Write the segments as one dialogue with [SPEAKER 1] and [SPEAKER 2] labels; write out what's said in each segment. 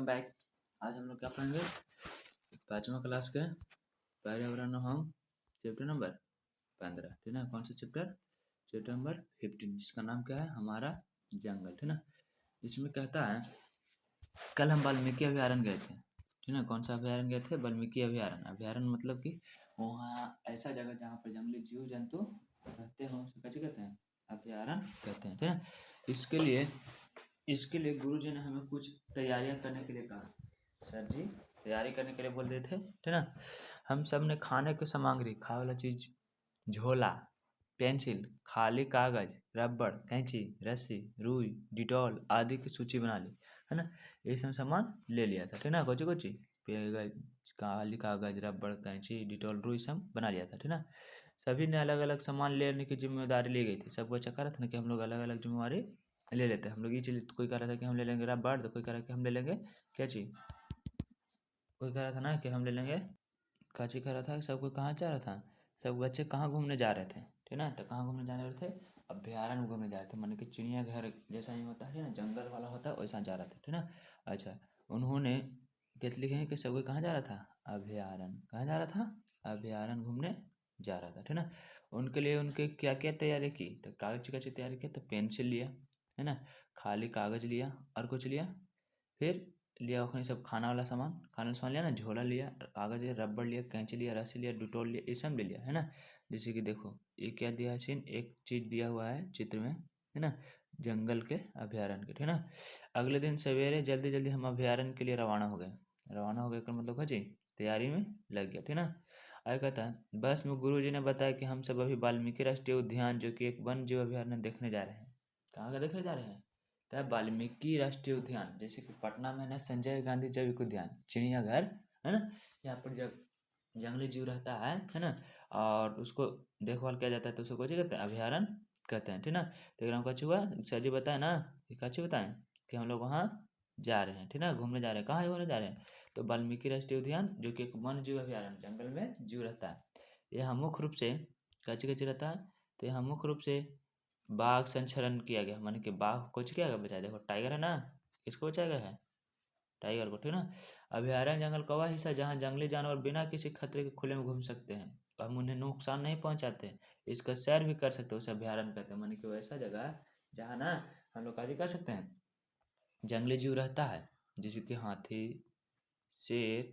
[SPEAKER 1] Welcome back. आज हम लोग क्या पढ़ेंगे? 5वां क्लास के पर्यावरण हम चैप्टर नंबर 15, ठीक है। कौन सा चैप्टर? चैप्टर नंबर 15, जिसका नाम क्या है? हमारा जंगल, ठीक है। इसमें कहता है कल हम वाल्मीकि अभ्यारण्य गए थे, ठीक है। कौन सा अभ्यारण्य गए थे? वाल्मीकि अभ्यारण्य। अभ्यारण्य मतलब कि वहाँ ऐसा जगह जहाँ पर जंगली जीव जंतु रहते हैं, उसे कैसे कहते हैं? अभ्यारण्य कहते हैं, ठीक है। इसके लिए गुरु जी ने हमें कुछ तैयारियां करने के लिए कहा। सर जी तैयारी करने के लिए बोल रहे थे, ठीक ना। हम सब ने खाने की सामग्री, खाने वाला चीज, झोला, पेंसिल, खाली कागज, रबड़, कैंची, रस्सी, रुई, डिटॉल आदि की सूची बना ली, है ना। ये सब सामान ले लिया था, ठीक ना। कोची कोची खाली कागज, रबड़, कैंची, डिटॉल, रुई सब बना लिया था, ठीक ना। सभी ने अलग अलग सामान लेने की जिम्मेदारी ली गई थी। सबको अच्छा करा था ना कि हम लोग अलग अलग जिम्मेवारी ले लेते हैं। हम लोग ये चीज, कोई कह रहा था कि हम ले लेंगे रबड़, तो कोई कह रहा था कि हम ले लेंगे क्या चीज, कोई कह रहा था ना कि हम ले लेंगे काची, कह रहा था। सबको कहाँ जा रहा था? सब बच्चे कहाँ घूमने जा रहे थे, ठीक ना। तो कहाँ घूमने जा रहे थे? अभ्यारण्य घूमने जा रहे थे, माने कि चिड़ियाघर जैसा ही होता है ना, जंगल वाला होता है, वैसा जा रहा था, ठीक ना। अच्छा, उन्होंने क्या लिखे हैं कि सब कहाँ जा रहा था? अभ्यारण्य। कहाँ जा रहा था? अभ्यारण्य घूमने जा रहा था, ठीक ना। उनके लिए उनके क्या क्या तैयारी की? तो कागज की तैयारी की, तो पेंसिल लिया, है ना, खाली कागज लिया, और कुछ लिया, फिर लिया वहीं सब खाना वाला सामान, खाने वाला सामान लिया ना, झोला लिया, कागज लिया, रबड़ लिया, कैंची लिया, रस्सी लिया, डिटॉल लिया, ये सब ले लिया, है ना। जैसे कि देखो ये क्या दिया है सीन, एक चीज दिया हुआ है चित्र में, है ना, जंगल के अभ्यारण्य के, ठीक है ना। अगले दिन सवेरे जल्दी जल्दी हम अभ्यारण्य के लिए रवाना हो गए। रवाना हो गए का मतलब है जी तैयारी में लग गया, ठीक है ना। आगे कहता है बस में गुरु जी ने बताया कि हम सब अभी वाल्मीकि राष्ट्रीय उद्यान, जो कि एक वन जीव अभ्यारण्य, देखने जा रहे हैं। कहाँ का देखने जा रहे हैं? तो वाल्मीकि राष्ट्रीय उद्यान, जैसे कि पटना में ना संजय गांधी जैविक उद्यान, चिड़ियाघर, है ना। यहाँ पर जंगली जीव रहता है ना, और उसको देखभाल किया जाता है, तो उसको क्या कहते हैं? अभ्यारण्य कहते हैं, ठीक ना। तो ग्राम का हुआ सर जी बताए ना, ये काची बताएं कि हम लोग वहाँ जा रहे हैं, ठीक ना, घूमने जा रहे हैं। कहाँ घूमने जा रहे हैं? तो वाल्मीकि राष्ट्रीय उद्यान, जो कि एक वन जीव अभ्यारण्य, जंगल में जीव रहता है। यह मुख्य रूप से काची काची रहता है? तो यहाँ मुख्य रूप से बाघ संरक्षण किया गया, माने कि बाघ को क्या गया बचाया। देखो टाइगर है ना, किसको बचाया गया है? टाइगर को, ठीक ना। अभ्यारण्य जंगल का वह हिस्सा जहाँ जंगली जानवर बिना किसी खतरे के खुले में घूम सकते हैं, हम उन्हें नुकसान नहीं पहुंचाते, इसका सैर भी कर सकते हैं, उसे अभ्यारण्य कहते हैं। माने कि वैसा जगह है जहाँ ना हम लोग काजी कर सकते हैं, जंगली जीव रहता है, जैसे कि हाथी, शेर,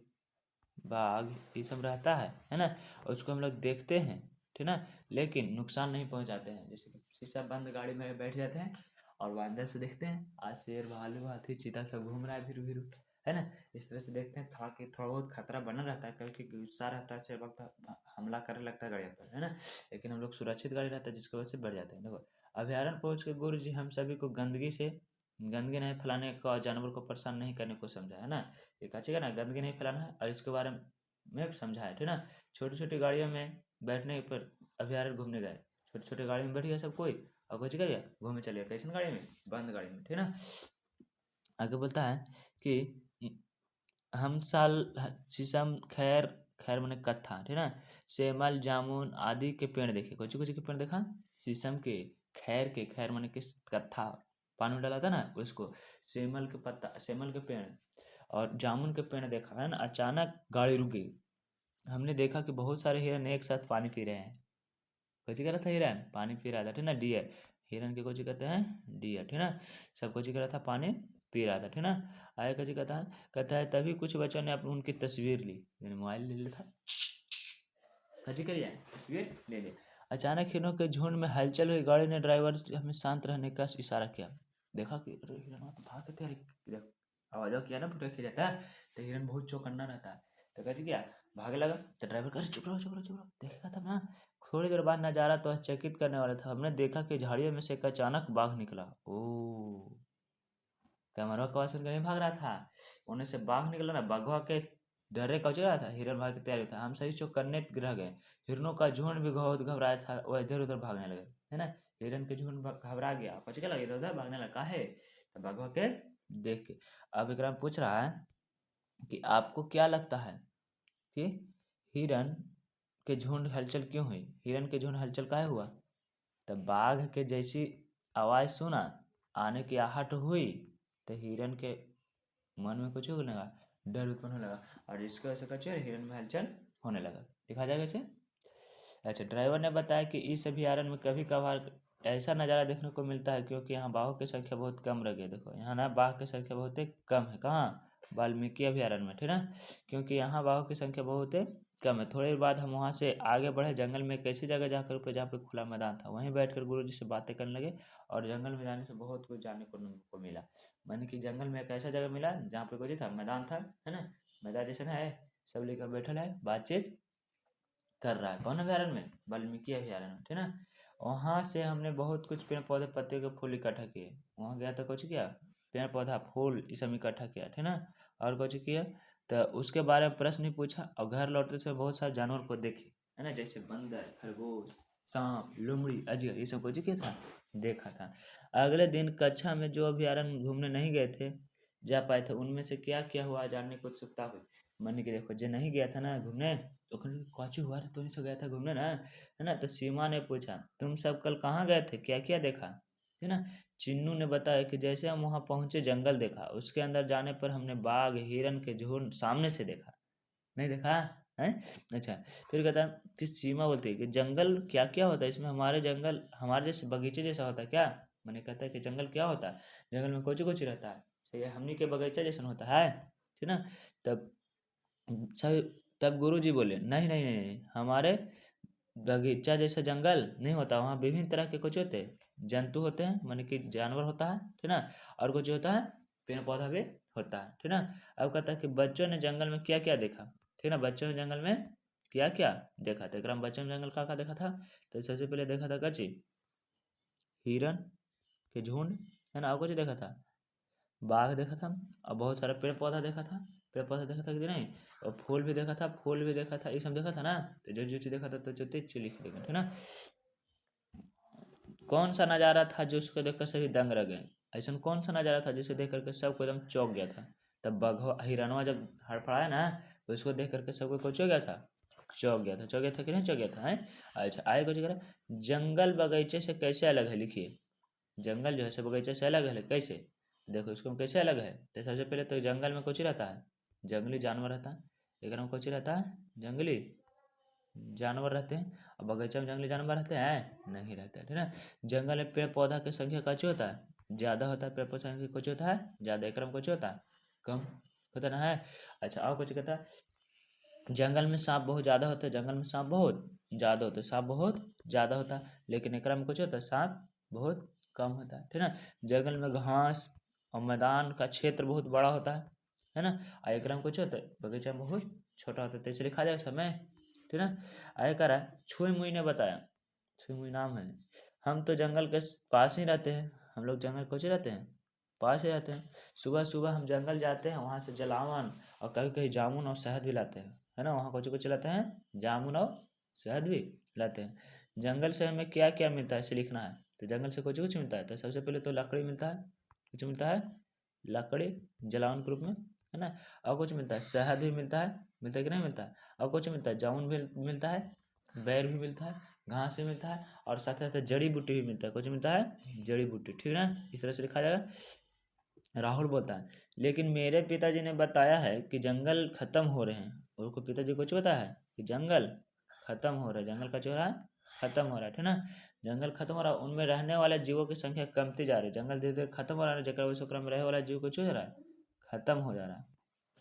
[SPEAKER 1] बाघ, ये सब रहता है ना। और उसको हम लोग देखते हैं, ठीक ना, लेकिन नुकसान नहीं पहुंचाते हैं। जैसे कि शीशा बंद गाड़ी में बैठ जाते हैं और वो अंदर से देखते हैं, आज शेर, भालू, हाथी, चीता सब घूम रहा है फिर है ना। इस तरह से देखते हैं, थोड़ा बहुत खतरा बना रहता है, क्योंकि गुस्सा रहता है, शेर वक्त हमला करने लगता है गाड़ी पर, है ना। लेकिन हम लोग सुरक्षित गाड़ी रहता है, जिसकी वजह से बढ़ जाते हैं। देखो अभ्यारण्य पहुंच के गुरु जी हम सभी को गंदगी नहीं फैलाने का, जानवर को परेशान नहीं करने को समझा, है ना। ये का ना गंदगी नहीं फैलाना है, और इसके बारे में समझा है, ठीक ना। छोटी छोटी गाड़ियों में बैठने पर अभ्यारण्य घूमने गए, छोटी छोटी गाड़ी में बैठ गया सब कोई, और कुछ कर गया, घूमने चले गए। कैसे गाड़ी में? बंद गाड़ी में, ठीक ना। आगे बोलता है कि हम साल शीशम, खैर, खैर मैंने कत्था, ठीक ना, सेमल, जामुन आदि के पेड़ देखे। कुछ कुछ के पेड़ देखा, शीशम के, खैर मैंने किस कत्था, पानी में डाला था ना उसको, सेमल के पत्ता, सेमल के पेड़ और जामुन के पेड़ देखा, है ना। अचानक गाड़ी रुक गई। हमने देखा कि बहुत सारे हिरन एक साथ पानी पी रहे हैं। कुछ कर रहा था हिरन? पानी पी रहा था, ठीक ना। डियर, हिरन के कुछ कहते हैं डियर, ठीक ना। सब कुछ कर रहा था, पानी पी रहा था, ठीक ना। आगे कुछ कहता है तभी कुछ बच्चों ने उनकी तस्वीर ली, मोबाइल ले लिया था, कजी करिए तस्वीर ले ली। अचानक हिरणों के झुंड में हलचल हुई। गाड़ी ने ड्राइवर हमें शांत रहने का इशारा किया। देखा कि अरे हिरण भाग के तैयारी, आवाज किया ना, फोटो खींचा था, तो हिरन बहुत चौकन्ना रहता है, तो कैसे किया, भागे लगा। तो ड्राइवर कहा चुप रहो चुप रहो चुप रहो, देखेगा तब ना। थोड़ी देर बाद नजारा तो चकित करने वाला था। हमने देखा कि झाड़ियों में से एक अचानक बाघ निकला। ओ, कैमरा का वासन करने भाग रहा था, उन्हें से बाघ निकला ना, बाघवा के डरे कौच रहा था, हिरन भाग की तैयारी था। हम सही चौकन्ने रह गए। हिरणों का झुंड भी बहुत घबराया था, वह इधर उधर भागने लगे, है ना। हिरन के झुंड घबरा गया, कौच लगा, इधर उधर भागने लगा है, तो बाघवा के देख के। अब विक्रम पूछ रहा है कि आपको क्या लगता है कि हिरन के झुंड हलचल क्यों हुई? हिरन के झुंड हलचल काहे हुआ? तब बाघ के जैसी आवाज सुना, आने की आहट हुई, तो हिरन के मन में कुछ होने लगा, डर उत्पन्न होने लगा, और इसकी वजह से कुछ हिरण में हलचल होने लगा। दिखा जाएगा इसे। अच्छा, ड्राइवर ने बताया कि इस अभयारण्य में कभी कभार ऐसा नज़ारा देखने को मिलता है क्योंकि यहाँ बाघों की संख्या बहुत कम रह गई। देखो यहाँ ना बाघ की संख्या बहुत ही कम है। कहाँ? वाल्मीकि अभयारण्य में, ठीक ना। क्योंकि यहाँ बाघों की संख्या बहुत ही कम है। थोड़ी देर बाद हम वहाँ से आगे बढ़े जंगल में, एक ऐसी जगह जाकर रुके जहाँ पे खुला मैदान था। वहीं बैठकर गुरुजी से बातें करने लगे और जंगल में जाने से बहुत कुछ जानने को मिला। मैंने कि जंगल में एक ऐसा जगह मिला जहाँ पे कुछ था, मैदान था, है ना। मैदान जैसे है, सब लेकर बैठल है, बातचीत कर रहा है। कौन अभयारण्य में? वाल्मीकि अभयारण्य में, ठीक ना। वहाँ से हमने बहुत कुछ पेड़ पौधे पत्ते के फूल इकट्ठा किए। वहाँ गया तो कुछ किया, पेड़ पौधा फूल ये सब इकट्ठा किया, ठीक ना। और कुछ किया तो उसके बारे में प्रश्न ही पूछा, और घर लौटते समय बहुत सारे जानवर को देखे, है ना, जैसे बंदर, खरगोश, सांप, लोमड़ी, अजगर, ये सब कुछ क्या था, देखा था। अगले दिन कक्षा में जो अभयारण्य घूमने नहीं गए थे, जा पाए थे, उनमें से क्या क्या हुआ जानने को उत्सुकता हुई। मन के देखो, जो नहीं गया था ना घूमने, तो कौची हुआ था, तूने तो गया था घूमने ना, है ना। तो सीमा ने पूछा, तुम सब कल कहाँ गए थे, क्या क्या देखा, है ना। चिन्नू ने बताया कि जैसे हम वहाँ पहुँचे जंगल देखा, उसके अंदर जाने पर हमने बाघ हिरन के झुंड सामने से देखा। नहीं देखा है? अच्छा, फिर कहता है कि सीमा बोलती है कि जंगल क्या क्या होता है इसमें, हमारे जंगल हमारे जैसे बगीचे जैसा होता है क्या? मैंने कहता है कि जंगल क्या होता है, जंगल में कुछ कुछ रहता है, सही है, हमनी के बगीचा जैसा होता है, ठीक ना। तब सब तब गुरुजी बोले, नहीं नहीं नहीं नहीं, हमारे बगीचा जैसा जंगल नहीं होता, वहाँ विभिन्न तरह के कुछ होते हैं, जंतु होते हैं, माने कि जानवर होता है, ठीक ना। और कुछ होता है, पेड़ पौधा भी होता है, ठीक ना। अब कहता है कि बच्चों ने जंगल में क्या क्या देखा, ठीक ना। बच्चों ने जंगल में क्या क्या देखा था, ग्राम बच्चों ने जंगल का देखा था। तो सबसे पहले देखा था कची, हिरन के झुंड, है ना। और कुछ देखा था, बाघ देखा था, और बहुत सारा पेड़ पौधा देखा था, पेड़ पौधा देखा था कि नहीं, और फूल भी देखा था, फूल भी देखा था, ये सब देखा था ना। तो जो जो चीज़ देखा था तो जो चीज़ लिख देगा, ठीक ना। कौन सा नज़ारा था जो उसको देखकर सभी दंग रह गए? ऐसा कौन सा नज़ारा था जिसे देख करके सबको एकदम चौंक गया था? तब बघवा हिरणवा जब हड़फड़ाया ना, तो उसको देख करके सबको कुछ हो गया था, चौंक गया था। चौंक गया था कि नहीं चौंक गया था, है। अच्छा, आगे कुछ करा, जंगल बगीचे से कैसे अलग है, लिखिए। जंगल जो है से बगीचे से अलग है, कैसे? देखो इसको कैसे अलग है, तो सबसे पहले तो जंगल में कुछ रहता है, जंगली जानवर रहता है, एक में कुछ रहता है, जंगली जानवर रहते हैं, और बगीचा में जंगली जानवर रहते हैं नहीं रहते, ठीक है। जंगल में पेड़ पौधा की संख्या कुछ होता है, ज़्यादा होता है, पेड़ पौधा की संख्या कुछ होता है ज़्यादा, एक में कुछ होता है कम होता ना, है। अच्छा, और कुछ कहता है जंगल में सांप बहुत ज़्यादा होता है, जंगल में सांप बहुत ज़्यादा होता है, सांप बहुत ज़्यादा होता है, लेकिन एक में कुछ होता है, सांप बहुत कम होता है, ठीक ना। जंगल में घास और मैदान का क्षेत्र बहुत बड़ा होता है ना। और एक में कुछ होता है, बगीचा में बहुत छोटा होता है, तो इसे लिखा जाएगा समय, ठीक ना। आगे कह रहा है, छुई मुई ने बताया, छुई मुई नाम है, हम तो जंगल के पास ही रहते हैं, हम लोग जंगल कुछ रहते हैं, पास ही रहते हैं। सुबह सुबह हम जंगल जाते हैं, वहाँ से जलावन और कभी कभी जामुन और शहद भी लाते हैं, है ना। वहाँ कुछ लाते हैं, जामुन और शहद भी लाते हैं। जंगल से हमें क्या क्या मिलता है इसे लिखना है। तो जंगल से कुछ कुछ मिलता है, तो सबसे पहले तो लकड़ी मिलता है, कुछ मिलता है लकड़ी जलावन के रूप में, है ना। और कुछ मिलता है, शहद भी मिलता है कि नहीं मिलता है। और कुछ मिलता है, जामुन भी मिलता है, बैर भी मिलता है, घास भी मिलता है, और साथ साथ जड़ी बूटी भी मिलता है, कुछ मिलता है जड़ी बूटी, ठीक है ना। इस तरह से लिखा जाएगा। राहुल बोलता है, लेकिन मेरे पिताजी ने बताया है कि जंगल खत्म हो रहे हैं। उनको पिताजी कुछ पता है कि जंगल खत्म हो रहा है, जंगल का चौरा खत्म हो रहा है, ठीक ना। जंगल खत्म हो रहा है, उनमें रहने वाले जीवों की संख्या कमती जा रही है, जंगल धीरे धीरे खत्म हो रहा है, जगह उस में रहने वाला जीव कुछ हो रहा है, खत्म हो जा रहा है,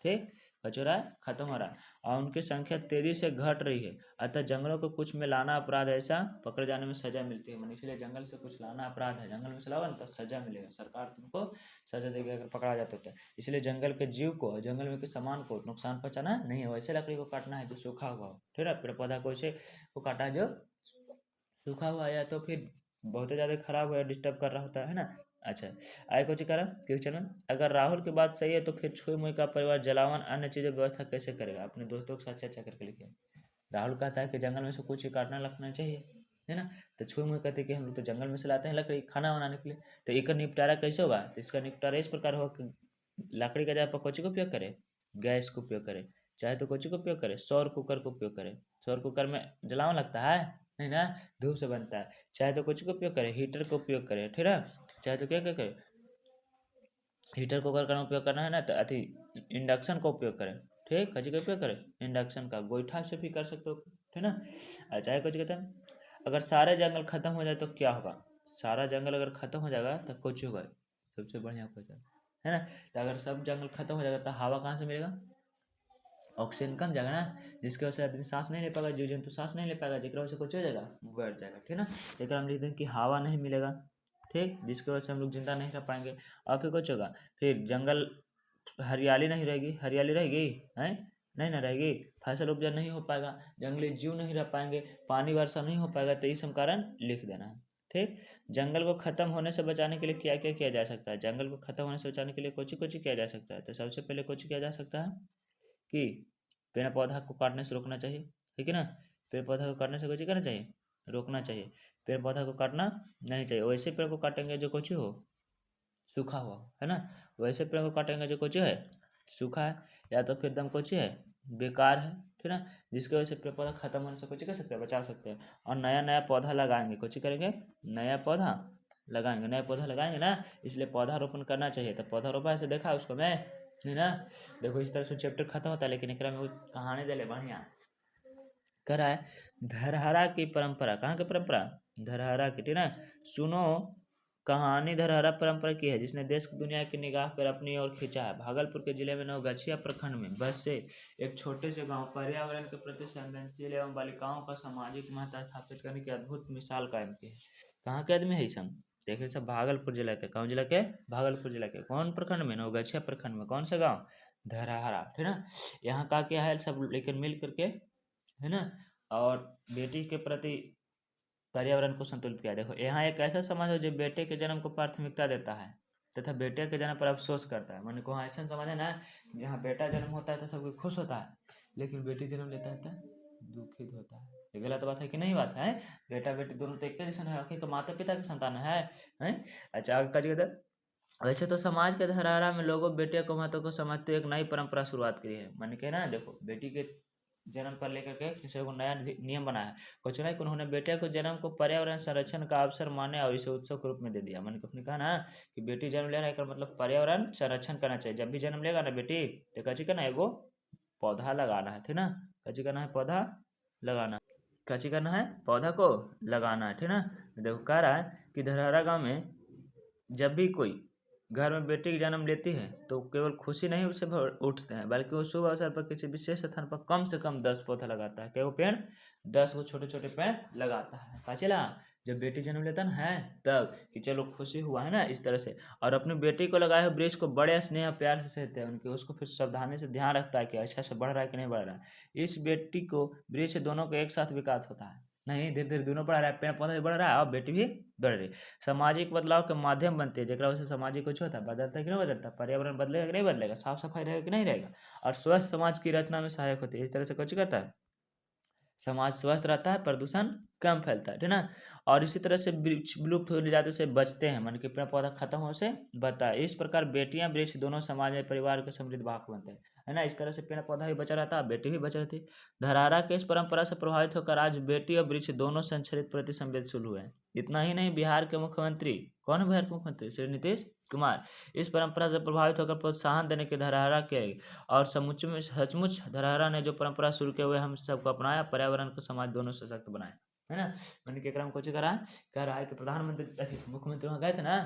[SPEAKER 1] ठीक, कचौरा खत्म हो रहा है, और उनकी संख्या तेजी से घट रही है। अतः जंगलों को कुछ में लाना अपराध, ऐसा पकड़े जाने में सजा मिलती है। इसलिए जंगल से कुछ लाना अपराध है, जंगल में से लाओगे ना तो सजा मिलेगा, सरकार तुमको सजा देगी अगर पकड़ा जाता है। इसलिए जंगल के जीव को, जंगल में के सामान को नुकसान पहुंचाना नहीं है। वैसे लकड़ी को काटना है जो सूखा हुआ हो, ठीक है, पेड़ पौधा को ऐसे को काटा है जो सूखा हुआ, या तो फिर बहुत ज़्यादा खराब हुआ, डिस्टर्ब कर रहा होता है ना। अच्छा, आगे कुछ करा क्वेश्चन में, अगर राहुल की बात सही है तो फिर छुई मुई का परिवार जलावन अन्य चीज़ें व्यवस्था कैसे करेगा? अपने दोस्तों के साथ चर्चा करके लिखिए। राहुल कहता है कि जंगल में से कुछ ही काटना रखना चाहिए, है ना। तो छुई मुई कहते हैं कि हम लोग तो जंगल में से लाते हैं लकड़ी खाना बनाने के लिए, तो इसका निपटारा कैसे होगा? तो इसका निपटारा इस प्रकार होगा कि लकड़ी का जगह पर कौची का उपयोग करें, गैस का उपयोग करें, चाहे तो कौची का उपयोग करें, सौर कुकर का उपयोग करें। सौर कुकर में जलावन लगता है नहीं ना, धूप से बनता है। चाहे तो कुछ का उपयोग करें, हीटर का उपयोग करें, ठीक है। चाहे तो क्या क्या करें, हीटर को अगर उपयोग करना है ना तो अति इंडक्शन का उपयोग करें, ठीक, कची का उपयोग करें, इंडक्शन का, गोईठा से भी कर सकते हो, ठीक ना। अच्छा कुछ कहते हैं, अगर सारे जंगल खत्म हो जाए तो क्या होगा, सारा जंगल अगर खत्म हो जाएगा तो कुछ होगा, सबसे बढ़िया क्वेश्चन है ना। तो अगर सब जंगल खत्म हो जाएगा तो हवा कहाँ से मिलेगा, ऑक्सीजन कम जाएगा ना, जिसकी वजह से आदमी सांस नहीं ले पाएगा, जीव जंतु सांस नहीं ले पाएगा, जिसकी वजह से कुछ हो जाएगा, बढ़ जाएगा, ठीक ना। लेकिन हम लिख दें कि हवा नहीं मिलेगा, ठीक, जिसकी वजह से हम लोग जिंदा नहीं रह पाएंगे। और फिर कुछ होगा, फिर जंगल, हरियाली नहीं रहेगी, हरियाली रहेगी है, नहीं ना रहेगी, फसल उपजा नहीं हो पाएगा, जंगली जीव नहीं रह पाएंगे, पानी वर्षा नहीं हो पाएगा, तो ये सब कारण लिख देना है, ठीक। जंगल को खत्म होने से बचाने के लिए क्या क्या किया जा सकता है, जंगल को खत्म होने से बचाने के लिए कुछ किया जा सकता है। तो सबसे पहले कुछ किया जा सकता है कि पेड़ पौधा को काटने से रोकना चाहिए, ठीक है ना, पेड़ पौधा को काटने से कुछ करना चाहिए, रोकना चाहिए, पेड़ पौधा को काटना नहीं चाहिए। वैसे पेड़ को काटेंगे जो कुछ हो सूखा हुआ है ना, वैसे पेड़ को काटेंगे जो कुछ है सूखा है, या तो फिर एकदम कुछ है बेकार है, ठीक ना, जिसकी वजह से पेड़ पौधा खत्म होने से कुछ कर सकते हैं, बचा सकते हैं। और नया नया पौधा लगाएंगे, कुछ करेंगे, नया पौधा लगाएंगे, नया पौधा लगाएंगे ना, इसलिए पौधा रोपण करना चाहिए। तो पौधा रोपा ऐसे देखा उसको मैं नहीं ना, देखो इस तरह से चैप्टर खत्म होता है, लेकिन एक में कहानी दे ले बढ़िया कर रहा है। धरहरा की परंपरा, कहाँ की परंपरा, धरहरा की, ठीक ना। सुनो कहानी धरहरा परंपरा की है, जिसने देश की दुनिया की निगाह पर अपनी ओर खींचा है। भागलपुर के जिले में नवगछिया प्रखंड में बस से एक छोटे से गांव पर्यावरण के प्रति संवेदनशील एवं बालिकाओं का सामाजिक महत्व स्थापित करने की अद्भुत मिसाल कायम की है। कहाँ के आदमी है सब, देखिए सब भागलपुर जिला के, कौन जिला के, भागलपुर जिला के, कौन प्रखंड में, नवगछिया प्रखंड में, कौन सा गाँव, धरहरा, ठीक ना। यहाँ का क्या है सब लेकिन मिल करके है ना, और बेटी के प्रति पर्यावरण को संतुलित किया। देखो यहाँ एक ऐसा समाज है जो बेटे के जन्म को प्राथमिकता देता है तथा बेटे के जन्म पर अफसोस करता है। मैंने कहा ऐसा समाज है ना जहाँ बेटा जन्म होता है तो सब कोई खुश होता है, लेकिन बेटी जन्म लेता है तो दुखित होता है। ये गलत बात है कि नहीं बात है, बेटा बेटी दोनों तो एक जैसा है, आखिर तो माता पिता की संतान है। अच्छा आगे वैसे तो समाज के धरारा में लोगों बेटे को महत्व को समझते एक नई परंपरा शुरुआत की है। मैंने कहा ना देखो बेटी के जन्म पर लेकर के किसी को नया नियम बनाया, कुछ नहीं, उन्होंने बेटे को जन्म को पर्यावरण संरक्षण का अवसर माने और इसे उत्सव के रूप में दे दिया। मैंने कभी कहा ना कि बेटी जन्म ले रहा है मतलब पर्यावरण संरक्षण करना चाहिए। जब भी जन्म लेगा ना बेटी तो कची करना है, एगो पौधा लगाना है, ठीक ना, कची करना है, पौधा लगाना, कची करना है, पौधा को लगाना है, ठीक ना। देखो कह रहा है कि धरहरा गाँव में जब भी कोई घर में बेटी की जन्म लेती है तो केवल खुशी नहीं उसे उठते हैं, बल्कि वो शुभ अवसर पर किसी विशेष स्थान पर कम से कम 10 पौधा लगाता है। क्या पेड़ 10 को छोटे छोटे पेड़ लगाता है, पता चला, जब बेटी जन्म लेता है तब कि चलो खुशी हुआ है ना, इस तरह से। और अपनी बेटी को लगाए हुए वृक्ष को बड़े स्नेह प्यार से सहते हैं उनके, उसको फिर सावधानी से ध्यान रखता है कि अच्छा से बढ़ रहा है कि नहीं बढ़ रहा है। इस बेटी को वृक्ष दोनों को एक साथ विकास होता है, नहीं धीरे धीरे दोनों बढ़ रहा है, पेड़ पौधा भी बढ़ रहा है और बेटी भी बढ़ रही। सामाजिक बदलाव के माध्यम बनते हैं, जरा वजह से सामाजिक कुछ होता है, बदलता है कि नहीं बदलता, पर्यावरण बदलेगा कि नहीं बदलेगा, साफ सफाई रहेगा कि नहीं रहेगा, और स्वस्थ समाज की रचना में सहायक होती है। इस तरह से कुछ करता है, समाज स्वस्थ रहता है, प्रदूषण कम फैलता है, ठीक ना। और इसी तरह से वृक्ष विलुप्त हो जाते से बचते हैं, मन के पेड़ पौधा खत्म होने से बचता है। इस प्रकार बेटियां वृक्ष दोनों समाज में परिवार के समृद्ध भाग बनते हैं, है ना। इस तरह से पेड़ पौधा भी बचा रहता है, बेटी भी बच रहती। धरारा के इस परंपरा से प्रभावित होकर आज बेटी और वृक्ष दोनों संरक्षित प्रति संवेदनशील हुए हैं। इतना ही नहीं, बिहार के मुख्यमंत्री, कौन है बिहार के मुख्यमंत्री, श्री नीतीश कुमार, इस परंपरा से प्रभावित होकर प्रोत्साहन देने के धरारा के और सचमुच धरारा ने जो परंपरा शुरू किए हुए हम सबको अपनाया, पर्यावरण को समाज दोनों सशक्त बनाया, है ना। मैंने क्या क्रम कुछ करा कह रहा है कि प्रधानमंत्री मुख्यमंत्री वहाँ गए थे ना,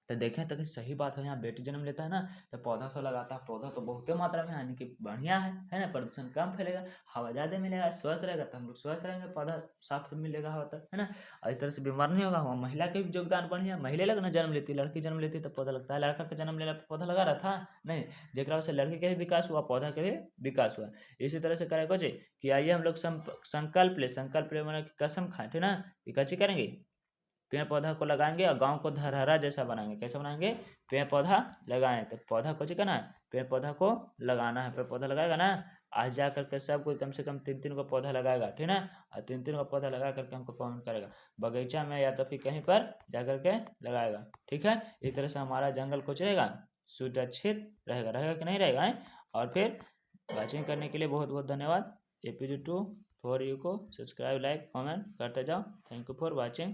[SPEAKER 1] तो देखें तो कि सही बात है, यहाँ बेटी जन्म लेता है ना तो पौधा तो लगाता है, पौधा तो बहुत मात्रा में यानी कि बढ़िया है ना, प्रदूषण कम फैलेगा, हवा ज़्यादा मिलेगा, स्वस्थ रहेगा तो हम लोग स्वस्थ रहेंगे, पौधा साफ मिलेगा हवा तक, है ना। और इस तरह से बीमार नहीं होगा। वहाँ महिला के भी योगदान बढ़िया, महिला लग ना जन्म लेती, लड़की जन्म लेती तो पौधा लगता है, लड़का का जन्म लेला पौधा लगा रहा था नहीं, जरा से लड़के का भी विकास हुआ, पौधा का भी विकास हुआ। इसी तरह से करे कुछ कि आइए हम लोग संकल्प ले मैंने कसम खाएं, ठीक ना, कि कच्ची करेंगे, पेड़ पौधा को लगाएंगे और गांव को धरहरा जैसा बनाएंगे। कैसे बनाएंगे, पेड़ पौधा लगाएं तो पौधा को करना है, पेड़ पौधा को लगाना है, पेड़ पौधा लगाएगा ना, आज जा करके सब कोई कम से कम 3-3 को पौधा लगाएगा, ठीक ना, और 3-3 को पौधा लगा करके हमको पालन करेगा, बगीचा में या तो फिर कहीं पर जा करके लगाएगा, ठीक है। इस तरह से हमारा जंगल कुछ रहेगा, सुरक्षित रहेगा कि नहीं रहेगा। और फिर वॉचिंग करने के लिए बहुत बहुत धन्यवाद। APG2 फॉर यू को सब्सक्राइब लाइक कमेंट करते जाओ। Thank you for watching.